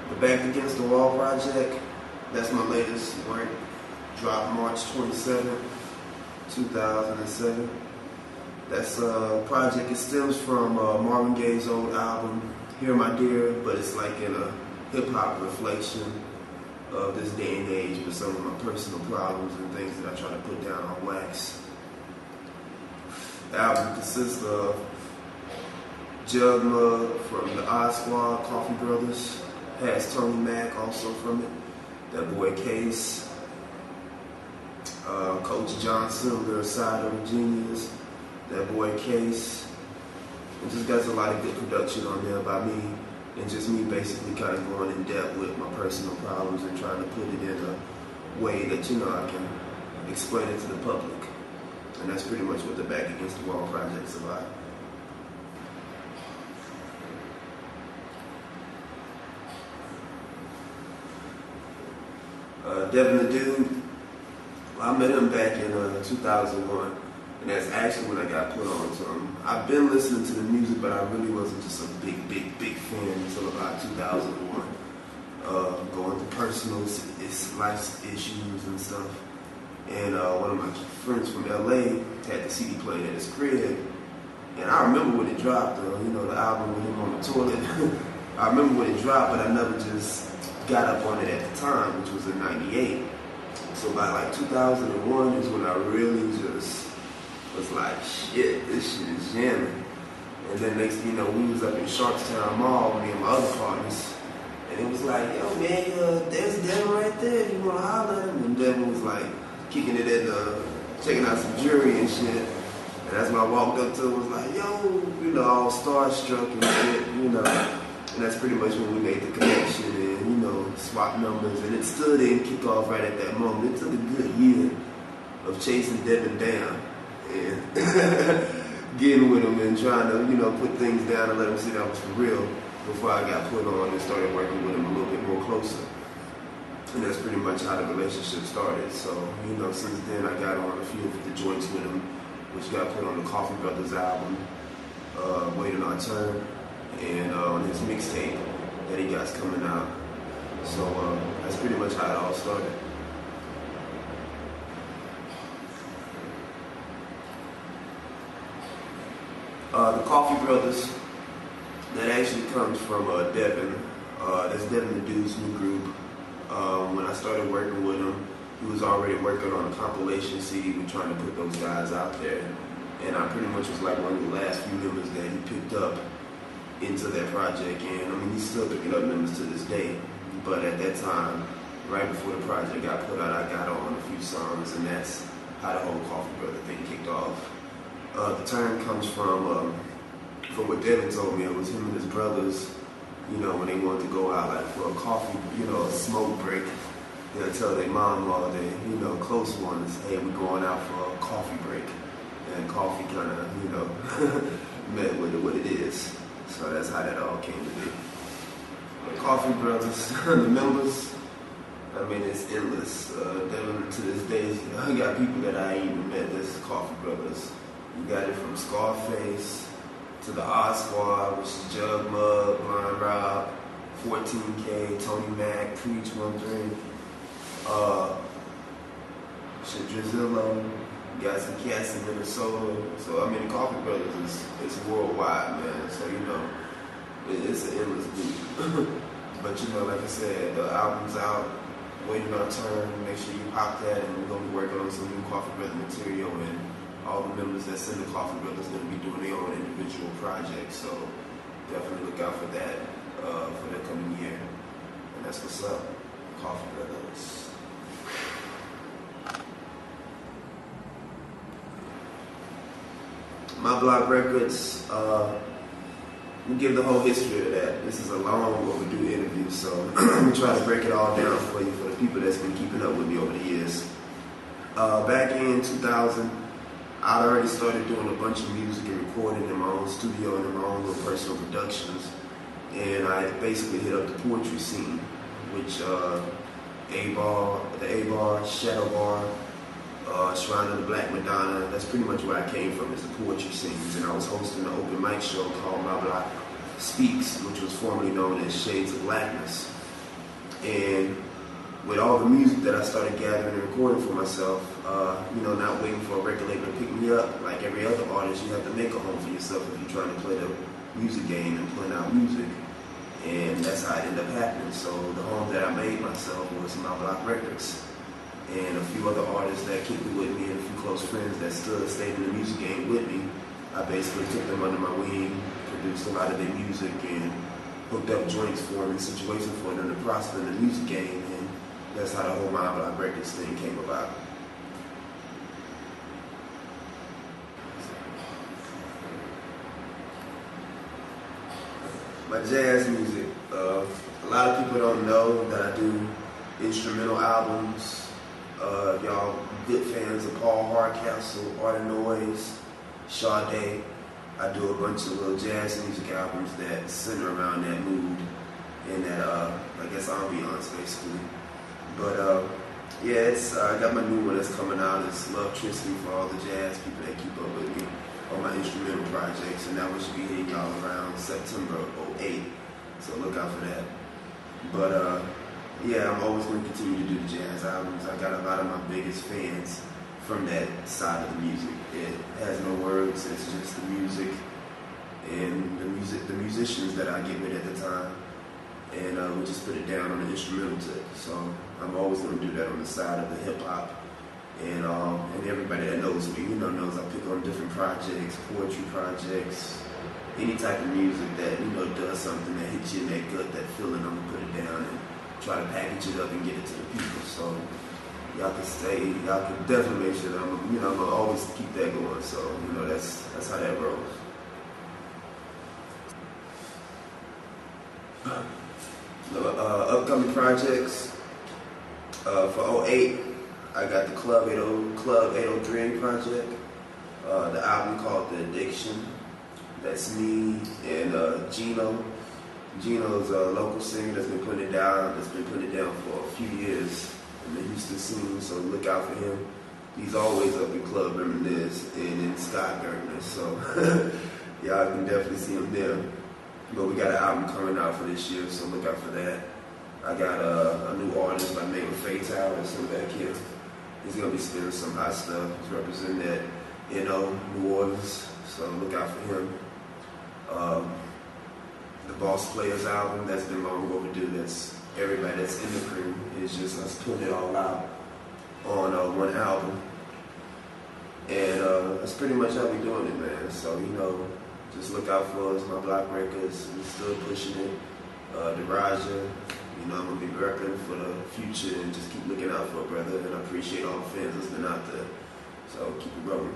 The Back Against the Wall project, that's my latest work. Dropped March 27, 2007. That's a project, it stems from Marvin Gaye's old album, Hear My Dear, but it's like in a hip-hop reflection of this day and age with some of my personal problems and things that I try to put down on wax. The album consists of Jug Mug from the Odd Squad, Coughee Brothaz, has Tony Mac also from it, that boy Case, Coach Johnson, Little Side of the Genius, that boy Case. It just got a lot of good production on there by me, and just me basically kind of going in depth with my personal problems and trying to put it in a way that, you know, I can explain it to the public. And that's pretty much what the Back Against the Wall project's about. Devin the Dude, I met him back in 2001, and that's actually when I got put on to him. I've been listening to the music, but I really wasn't just a big fan until about 2001. Going through personal life issues and stuff. And one of my friends from LA had the CD playing at his crib. And I remember when it dropped, you know, the album with him on the toilet. I remember when it dropped, but I never just got up on it at the time, which was in '98. So by like 2001 is when I really just was like, shit, this shit is jamming. And then next thing you know, we was up in Sharkstown Mall, me and my other partners. And it was like, yo man, there's Devin right there, if you wanna holler at him. And Devin was like kicking it at checking out some jewelry and shit. And that's when I walked up to him, was like, yo, you know, all starstruck and shit, you know. And that's pretty much when we made the connection and, you know, swap numbers. And it still didn't kick off right at that moment. It took a good year of chasing Devin down and getting with him and trying to, you know, put things down and let him see that was for real before I got put on and started working with him a little bit more closer. And that's pretty much how the relationship started. So, you know, since then I got on a few of the joints with him, which got put on the Coughee Brothaz album, Waiting Our Turn, and on his mixtape that he got coming out. So that's pretty much how it all started. The Coughee Brothaz, that actually comes from Devin. That's Devin the Dude's new group. When I started working with him, he was already working on a compilation CD. We're trying to put those guys out there. And I pretty much was like one of the last few members that he picked up into that project. And I mean, he's still picking up members to this day. But at that time, right before the project got put out, I got on a few songs, and that's how the whole Coughee Brothaz thing kicked off. The term comes from what Devin told me. It was him and his brothers, you know, when they wanted to go out like for a coffee, you know, a smoke break. They'll tell their mom or their, you know, close ones, hey, we're going out for a coffee break. And coffee kind of, you know, met with it what it is. So that's how that all came to be. The Coughee Brothaz, the members, I mean, it's endless. Devin, to this day, I got people that I ain't even met that's Coughee Brothaz. You got it from Scarface to the Odd Squad, which is Jug Mug, Blind Rob, 14K, Tony Mac, Preach 13, Drizillo, got some cats in Minnesota. So I mean, the Coughee Brothaz is worldwide, man. So you know, it's an endless group. But you know, like I said, the album's out, Waiting Our Turn. Make sure you pop that, and we're gonna be working on some new Coughee Brothaz material, and all the members that's in the Coughee Brothaz are gonna be doing their own individual projects. So definitely look out for that for the coming year. And that's what's up, Coughee Brothaz. My Block Records, we give the whole history of that. This is a long overdue interview, so we try to break it all down for you, for the people that's been keeping up with me over the years. Back in 2000, I'd already started doing a bunch of music and recording in my own studio and in my own little personal productions. And I basically hit up the poetry scene, which the A-Bar, Shadow Bar, Shrine of the Black Madonna, that's pretty much where I came from, is the poetry scenes. And I was hosting an open mic show called My Block Speaks, which was formerly known as Shades of Blackness. And with all the music that I started gathering and recording for myself, not waiting for a record label to pick me up. Like every other artist, you have to make a home for yourself if you're trying to play the music game and put out music. And that's how it ended up happening. So the home that I made myself was My Block Records. And a few other artists that kicked it with me and a few close friends that stayed in the music game with me. I basically took them under my wing, produced a lot of their music, and hooked up joints for them and situations for them to prosper in the music game. And that's how the whole My Block Records thing came about. My jazz music, a lot of people don't know that I do instrumental albums. Y'all good fans of Paul Hardcastle, Art of Noise, Sade. I do a bunch of little jazz music albums that center around that mood and that, I guess, ambiance, basically. But, I got my new one that's coming out. It's Love Tricity for all the jazz people that keep up with me on my instrumental projects, and that one should be hitting y'all around September 08, so look out for that. But I'm always going to continue to do the jazz albums. I got a lot of my biggest fans from that side of the music. It has no words, it's just the music and the musicians that I get with at the time, and we just put it down on the instrumental tip. So I'm always going to do that on the side of the hip hop. And everybody that knows me, knows I pick on different projects, poetry projects, any type of music that, does something that hits you in that gut, that feeling, I'm gonna put it down and try to package it up and get it to the people. So y'all can definitely make sure that I'm gonna always keep that going. So, that's how that rolls. Upcoming projects, for 08, I got the Club 803 project, the album called The Addiction. That's me and Gino. Gino's a local singer that's been putting it down for a few years in the Houston scene, so look out for him. He's always up in Club Reminisce and in Scott Gertner, so y'all can definitely see him there. But we got an album coming out for this year, so look out for that. I got a new artist by the name of Fatal that's in back here. He's going to be spinning some hot stuff. He's representing that, New Orleans, so look out for him. The Boss Players album, that's been long overdue. That's everybody that's in the crew. It's just us putting it all out on one album. And that's pretty much how we doing it, man. So, just look out for us, My Block Records. We're still pushing it. DARAJA. I'm going to be repping for the future and just keep looking out for it, brother. And I appreciate all the fans that's been out there. So keep it rolling.